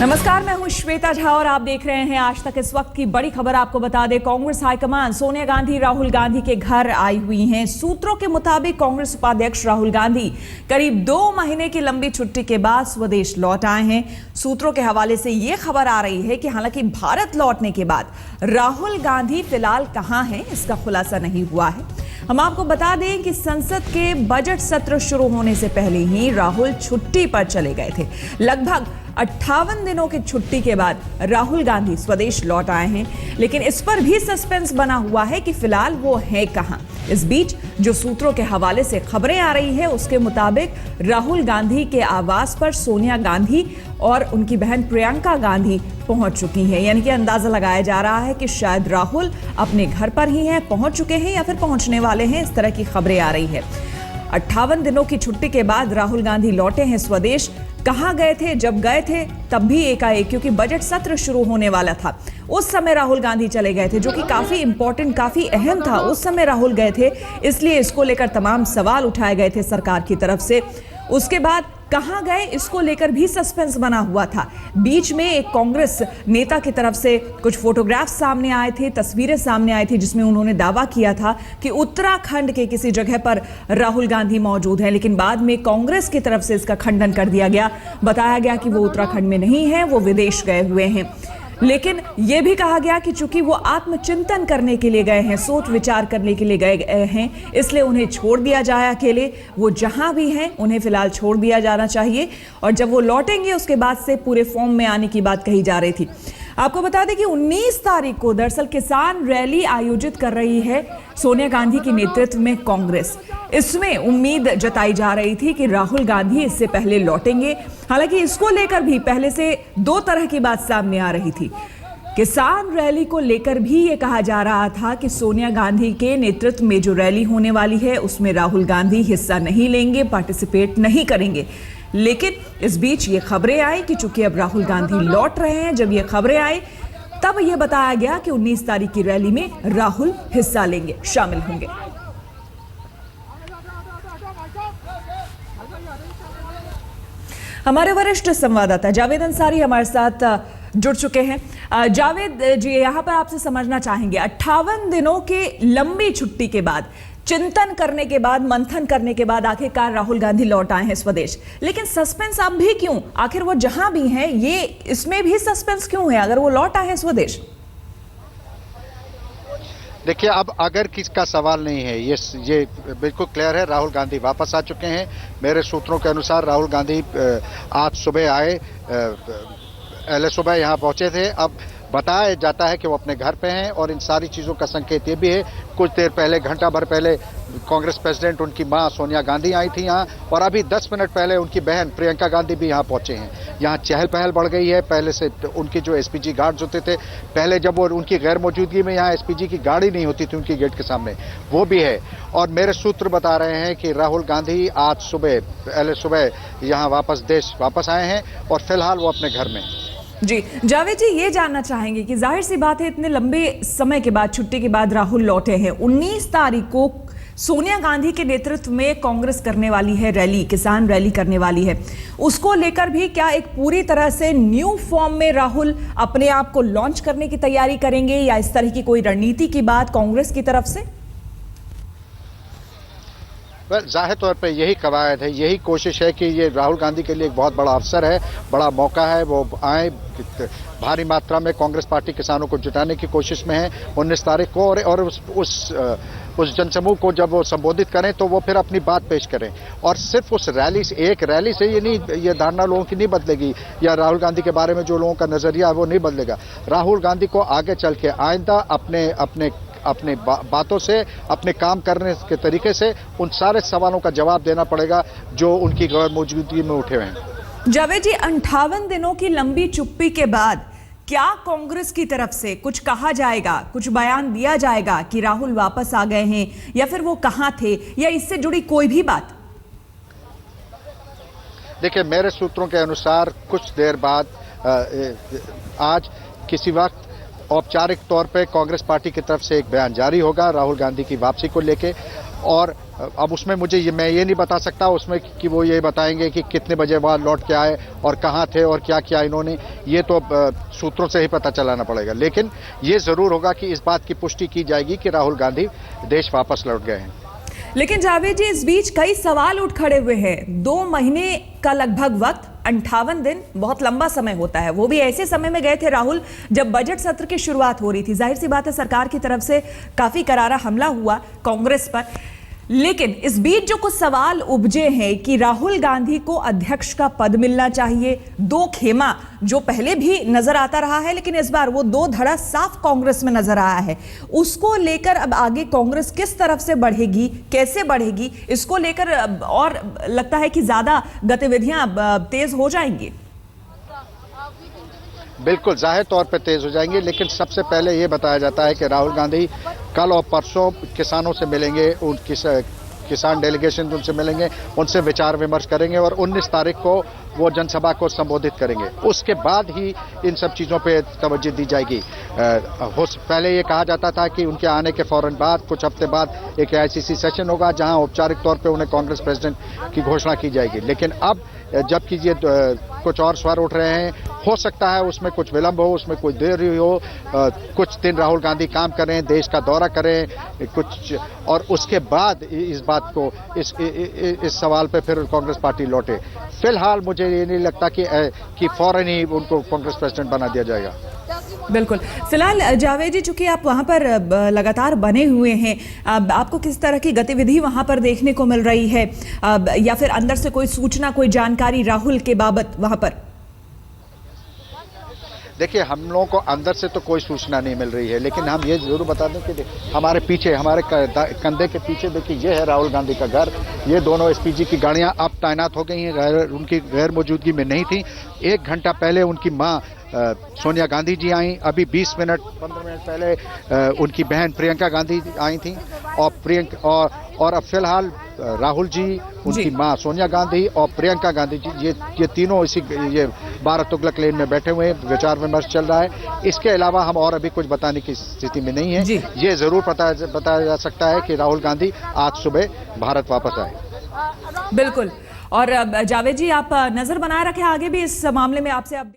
नमस्कार, मैं हूं श्वेता झा और आप देख रहे हैं आज तक। इस वक्त की बड़ी खबर आपको बता दें, कांग्रेस हाईकमान सोनिया गांधी राहुल गांधी के घर आई हुई हैं। सूत्रों के मुताबिक कांग्रेस उपाध्यक्ष राहुल गांधी करीब 2 महीने की लंबी छुट्टी के बाद स्वदेश लौट आए हैं। सूत्रों के हवाले से यह खबर आ रही है कि हालांकि भारत लौटने के बाद राहुल गांधी फिलहाल कहां हैं, इसका खुलासा नहीं हुआ है। हम आपको बता दें कि संसद के बजट सत्र शुरू होने से पहले ही राहुल छुट्टी पर चले गए थे। लगभग 58 दिनों की छुट्टी के बाद राहुल गांधी स्वदेश लौट आए हैं, लेकिन इस पर भी सस्पेंस बना हुआ है कि फिलहाल वो है कहां। इस बीच जो सूत्रों के हवाले से खबरें आ रही है उसके मुताबिक राहुल गांधी के आवास पर सोनिया गांधी और उनकी बहन प्रियंका गांधी पहुंच चुकी हैं। यानी कि अंदाजा लगाया जा रहा है कि शायद राहुल अपने घर पर ही हैं, पहुंच चुके हैं या फिर पहुंचने वाले हैं। इस तरह की खबरें आ रही है। 58 दिनों की छुट्टी के बाद राहुल गांधी लौटे हैं स्वदेश। कहां गए थे? जब गए थे तब भी एकाएक, क्योंकि बजट सत्र शुरू होने वाला था, उस समय राहुल गांधी चले गए थे, जो कि काफी इंपॉर्टेंट, काफी अहम था। उस समय राहुल गए थे, इसलिए इसको लेकर तमाम सवाल उठाए गए थे सरकार की तरफ से। उसके बाद कहां गए, इसको लेकर भी सस्पेंस बना हुआ था। बीच में एक कांग्रेस नेता की तरफ से कुछ फोटोग्राफ सामने आए थे, तस्वीरें सामने आई थी, जिसमें उन्होंने दावा किया था कि उत्तराखंड के किसी जगह पर राहुल गांधी मौजूद हैं। लेकिन बाद में कांग्रेस की तरफ से इसका खंडन कर दिया गया। बताया गया कि वो उत्तराखंड में नहीं है, वो विदेश गए हुए हैं। लेकिन यह भी कहा गया कि चूंकि वो आत्मचिंतन करने के लिए गए हैं, सोच विचार करने के लिए गए हैं, इसलिए उन्हें छोड़ दिया जाए अकेले। वो जहां भी हैं उन्हें फिलहाल छोड़ दिया जाना चाहिए, और जब वो लौटेंगे उसके बाद से पूरे फॉर्म में आने की बात कही जा रही थी। आपको बता दें कि 19 तारीख को दरअसल किसान रैली आयोजित कर रही है सोनिया गांधी के नेतृत्व में कांग्रेस। इसमें उम्मीद जताई जा रही थी कि राहुल गांधी इससे पहले लौटेंगे। हालांकि इसको लेकर भी पहले से 2 तरह की बात सामने आ रही थी। किसान रैली को लेकर भी ये कहा जा रहा था कि सोनिया गांधी के नेतृत्व में जो रैली होने वाली है उसमें राहुल गांधी हिस्सा नहीं लेंगे, पार्टिसिपेट नहीं करेंगे। लेकिन इस बीच ये खबरें आई कि चूंकि अब राहुल गांधी लौट रहे हैं, जब ये खबरें आई तब यह बताया गया कि 19 तारीख की रैली में राहुल हिस्सा लेंगे, शामिल होंगे। हमारे वरिष्ठ संवाददाता जावेद अंसारी हमारे साथ जुड़ चुके हैं। जावेद जी, यहां पर आपसे समझना चाहेंगे, 58 दिनों के लंबी छुट्टी के बाद, चिंतन करने के बाद, मंथन करने के बाद आखिरकार राहुल गांधी लौट आए हैं स्वदेश। लेकिन सस्पेंस अब भी क्यों? आखिर वो जहां भी हैं, ये इसमें भी सस्पेंस क्यों है अगर वो लौट आए हैं स्वदेश? देखिए, अब अगर किसका सवाल नहीं है, ये बिल्कुल क्लियर है, राहुल गांधी वापस आ चुके हैं। मेरे सूत्रों के अनुसार राहुल गांधी आज सुबह आए, पहले सुबह यहाँ पहुंचे थे। अब बताया जाता है कि वो अपने घर पे हैं, और इन सारी चीज़ों का संकेत ये भी है, कुछ देर पहले, घंटा भर पहले कांग्रेस प्रेसिडेंट उनकी मां सोनिया गांधी आई थी यहाँ, और अभी 10 मिनट पहले उनकी बहन प्रियंका गांधी भी यहाँ पहुंचे हैं। यहाँ चहल पहल बढ़ गई है। पहले से उनकी जो एसपीजी गार्ड्स होते थे, पहले जब वो उनकी गैर मौजूदगी में यहाँ एसपीजी की गाड़ी नहीं होती थी उनकी गेट के सामने, वो भी है। और मेरे सूत्र बता रहे हैं कि राहुल गांधी आज सुबह, पहले सुबह यहाँ वापस आए हैं, और फिलहाल वो अपने घर में हैं। जी जावेद जी, ये जानना चाहेंगे कि जाहिर सी बात है, इतने लंबे समय के बाद, छुट्टी के बाद राहुल लौटे हैं। 19 तारीख को सोनिया गांधी के नेतृत्व में कांग्रेस करने वाली है रैली, किसान रैली करने वाली है। उसको लेकर भी क्या एक पूरी तरह से न्यू फॉर्म में राहुल अपने आप को लॉन्च करने की तैयारी करेंगे, या इस तरह की कोई रणनीति की बात कांग्रेस की तरफ से? जाहिर तौर पे यही कवायद है, यही कोशिश है कि ये राहुल गांधी के लिए एक बहुत बड़ा अवसर है, बड़ा मौका है। वो आए, भारी मात्रा में कांग्रेस पार्टी किसानों को जुटाने की कोशिश में है 19 तारीख को, और उस जनसमूह को जब वो संबोधित करें तो वो फिर अपनी बात पेश करें। और सिर्फ उस रैली से, एक रैली से ये धारणा लोगों की नहीं बदलेगी, या राहुल गांधी के बारे में जो लोगों का नजरिया है वो नहीं बदलेगा। राहुल गांधी को आगे चल के आइंदा अपने बातों से, अपने काम करने के तरीके से उन सारे सवालों का जवाब देना पड़ेगा जो उनकी गैर मौजूदगी में उठे हुए हैं। जावेद जी, 58 दिनों की लंबी चुप्पी के बाद क्या कांग्रेस की तरफ से कुछ कहा जाएगा, कुछ बयान दिया जाएगा कि राहुल वापस आ गए हैं, या फिर वो कहां थे, या इससे जुड़ी कोई भी बात? देखिए, मेरे सूत्रों के अनुसार कुछ देर बाद आज किसी वक्त औपचारिक तौर पे कांग्रेस पार्टी की तरफ से एक बयान जारी होगा राहुल गांधी की वापसी को लेके। और अब उसमें मैं ये नहीं बता सकता उसमें कि वो ये बताएंगे कि कितने बजे बाद लौट के आए और कहाँ थे और क्या किया इन्होंने, ये तो सूत्रों से ही पता चलाना पड़ेगा। लेकिन ये ज़रूर होगा कि इस बात की पुष्टि की जाएगी कि राहुल गांधी देश वापस लौट गए हैं। लेकिन जावेद जी, इस बीच कई सवाल उठ खड़े हुए हैं। 2 महीने का लगभग वक्त, 58 दिन बहुत लंबा समय होता है। वो भी ऐसे समय में गए थे राहुल जब बजट सत्र की शुरुआत हो रही थी। जाहिर सी बात है सरकार की तरफ से काफी करारा हमला हुआ कांग्रेस पर। लेकिन इस बीच जो कुछ सवाल उपजे हैं कि राहुल गांधी को अध्यक्ष का पद मिलना चाहिए, 2 खेमा जो पहले भी नजर आता रहा है, लेकिन इस बार वो 2 धड़ा साफ कांग्रेस में नजर आया है। उसको लेकर अब आगे कांग्रेस किस तरफ से बढ़ेगी, कैसे बढ़ेगी, इसको लेकर और लगता है कि ज्यादा गतिविधियां तेज हो जाएंगी। बिल्कुल जाहिर तौर पे तेज हो जाएंगे, लेकिन सबसे पहले ये बताया जाता है कि राहुल गांधी कल और परसों किसानों से मिलेंगे, किसान डेलीगेशन उनसे मिलेंगे, उनसे विचार विमर्श करेंगे और 19 तारीख को वो जनसभा को संबोधित करेंगे। उसके बाद ही इन सब चीज़ों पे तवज्जो दी जाएगी। पहले ये कहा जाता था कि उनके आने के फौरन बाद कुछ हफ्ते बाद एक AICC सेशन होगा जहां औपचारिक तौर पे उन्हें कांग्रेस प्रेसिडेंट की घोषणा की जाएगी। लेकिन अब जबकि ये कुछ और स्वर उठ रहे हैं, हो सकता है उसमें कुछ विलंब हो, उसमें कुछ देरी हो, कुछ दिन राहुल गांधी काम करें, देश का दौरा करें कुछ, और उसके बाद इस बात को इस सवाल पे फिर कांग्रेस पार्टी लौटे। फिलहाल मुझे ये नहीं लगता कि फौरन ही उनको कांग्रेस प्रेसिडेंट बना दिया जाएगा। बिल्कुल। फिलहाल जावेद जी, चूंकि आप वहां पर लगातार बने हुए हैं, आपको किस तरह की गतिविधि वहां पर देखने को मिल रही है, या फिर अंदर से कोई सूचना, कोई जानकारी राहुल के बाबत वहां पर? देखिए, हम लोगों को अंदर से तो कोई सूचना नहीं मिल रही है, लेकिन हम ये जरूर बता दें कि हमारे पीछे, हमारे कंधे के पीछे देखिए, ये है राहुल गांधी का घर। ये दोनों SPG की गाड़ियां अब तैनात हो गई हैं, उनकी गैर मौजूदगी में नहीं थी। 1 घंटा पहले उनकी मां सोनिया गांधी जी आई, अभी 15 मिनट पहले उनकी बहन प्रियंका गांधी आई थी, और अब फिलहाल राहुल जी, उनकी मां सोनिया गांधी और प्रियंका गांधी जी, ये तीनों ये 12 तुगलक लेन में बैठे हुए हैं, विचार विमर्श चल रहा है। इसके अलावा हम और अभी कुछ बताने की स्थिति में नहीं है। ये जरूर बताया जा सकता है कि राहुल गांधी आज सुबह भारत वापस आए। बिल्कुल। और जावेद जी, आप नजर बनाए रखें, आगे भी इस मामले में आपसे